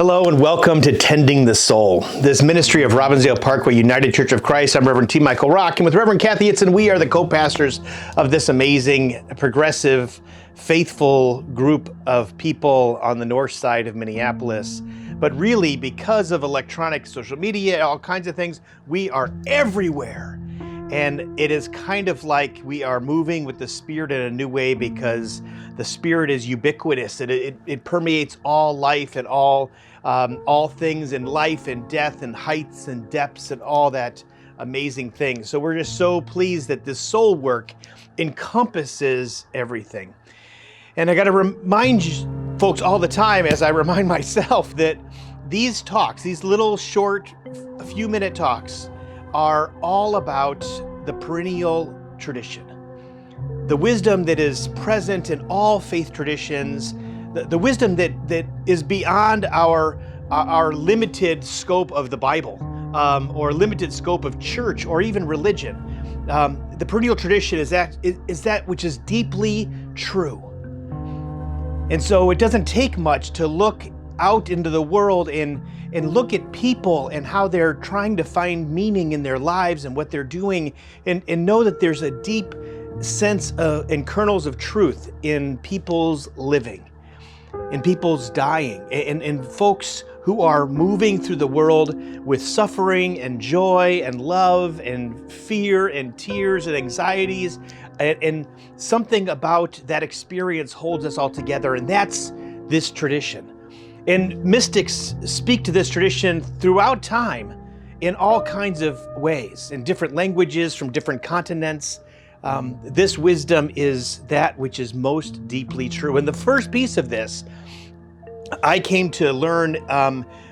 Hello and welcome to Tending the Soul, this ministry of Robbinsdale Parkway United Church of Christ. I'm Reverend T. Michael Rock, and with Reverend Kathy Itzen, we are the co-pastors of this amazing, progressive, faithful group of people on the north side of Minneapolis. But really, because of electronic social media, all kinds of things, we are everywhere. And it is kind of like we are moving with the Spirit in a new way because the Spirit is ubiquitous. It permeates all life and all things in life and death and heights and depths and all that amazing things. So we're just so pleased that this soul work encompasses everything. And I got to remind folks all the time, as I remind myself, that these talks, these little short, few minute talks, are all about the perennial tradition. The wisdom that is present in all faith traditions, the wisdom that is beyond our limited scope of the Bible, or limited scope of church or even religion. The perennial tradition is that which is deeply true. And so it doesn't take much to look out into the world and look at people and how they're trying to find meaning in their lives and what they're doing, and know that there's a deep sense of, and kernels of truth in people's living, in people's dying, and folks who are moving through the world with suffering and joy and love and fear and tears and anxieties, and something about that experience holds us all together, and that's this tradition. And mystics speak to this tradition throughout time in all kinds of ways, in different languages from different continents. This wisdom is that which is most deeply true. And the first piece of this, I came to learn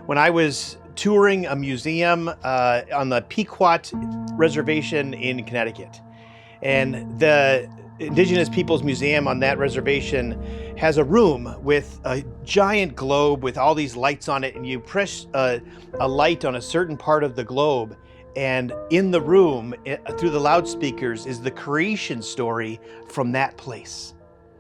when I was touring a museum on the Pequot Reservation in Connecticut. And the Indigenous Peoples Museum on that reservation has a room with a giant globe with all these lights on it, and you press a light on a certain part of the globe, and in the room, through the loudspeakers, is the creation story from that place.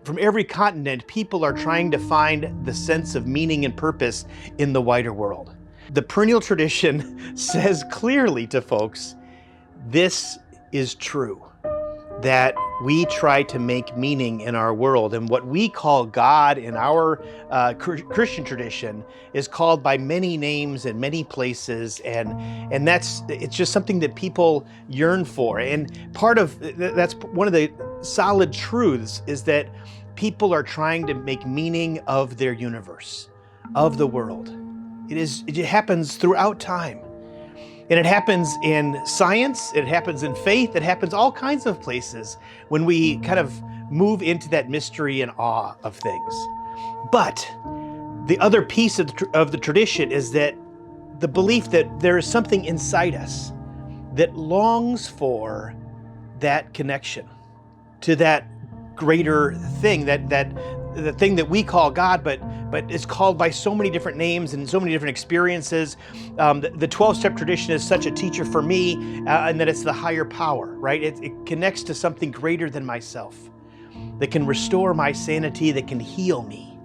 From every continent, people are trying to find the sense of meaning and purpose in the wider world. The perennial tradition says clearly to folks, this is true, that we try to make meaning in our world. And what we call God in our Christian tradition is called by many names in many places. And it's just something that people yearn for. And that's one of the solid truths, is that people are trying to make meaning of their universe, of the world. It happens throughout time. And it happens in science, it happens in faith, it happens all kinds of places when we kind of move into that mystery and awe of things. But the other piece of the tradition is that the belief that there is something inside us that longs for that connection to that greater thing, that the thing that we call God, but it's called by so many different names and so many different experiences. The 12-step tradition is such a teacher for me, and that it's the higher power, right? It connects to something greater than myself, that can restore my sanity, that can heal me.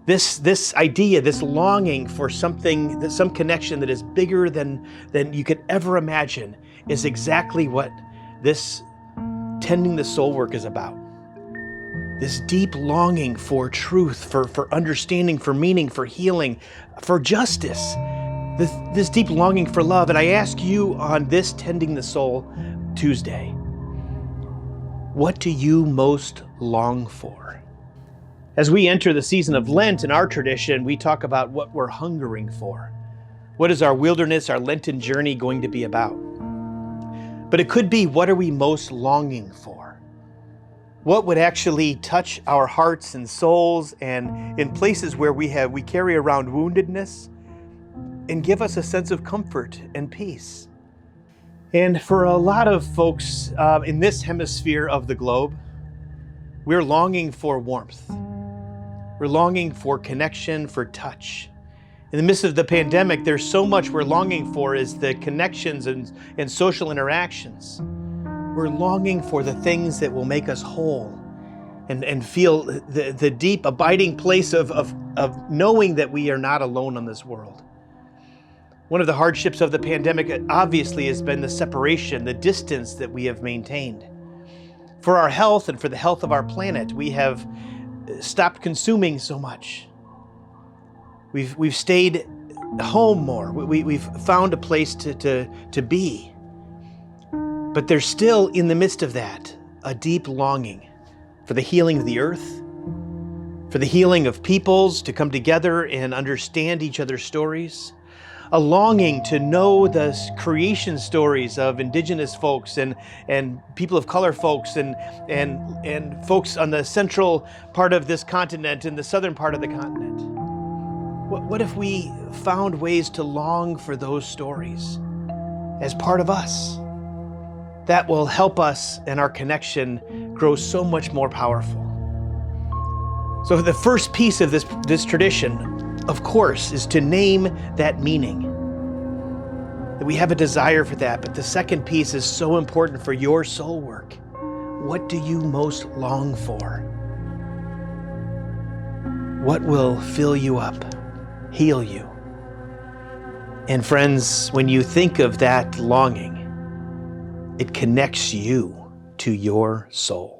This idea, this longing for something, some connection that is bigger than you could ever imagine, is exactly what this Tending the Soul work is about. This deep longing for truth, for understanding, for meaning, for healing, for justice, this deep longing for love. And I ask you on this Tending the Soul Tuesday, what do you most long for? As we enter the season of Lent in our tradition, we talk about what we're hungering for. What is our wilderness, our Lenten journey going to be about? But it could be, what are we most longing for? What would actually touch our hearts and souls, and in places where we carry around woundedness, and give us a sense of comfort and peace? And for a lot of folks in this hemisphere of the globe, we're longing for warmth. We're longing for connection, for touch. In the midst of the pandemic, there's so much we're longing for, is the connections and social interactions. We're longing for the things that will make us whole and feel the deep abiding place of knowing that we are not alone on this world. One of the hardships of the pandemic obviously has been the separation, the distance that we have maintained. For our health and for the health of our planet, we have stopped consuming so much. We've stayed home more. We've found a place to be. But there's still, in the midst of that, a deep longing for the healing of the earth, for the healing of peoples to come together and understand each other's stories, a longing to know the creation stories of indigenous folks and people of color folks and folks on the central part of this continent and the southern part of the continent. What if we found ways to long for those stories as part of us? That will help us and our connection grow so much more powerful. So the first piece of this tradition, of course, is to name that meaning. That we have a desire for that. But the second piece is so important for your soul work. What do you most long for? What will fill you up, heal you? And friends, when you think of that longing, it connects you to your soul.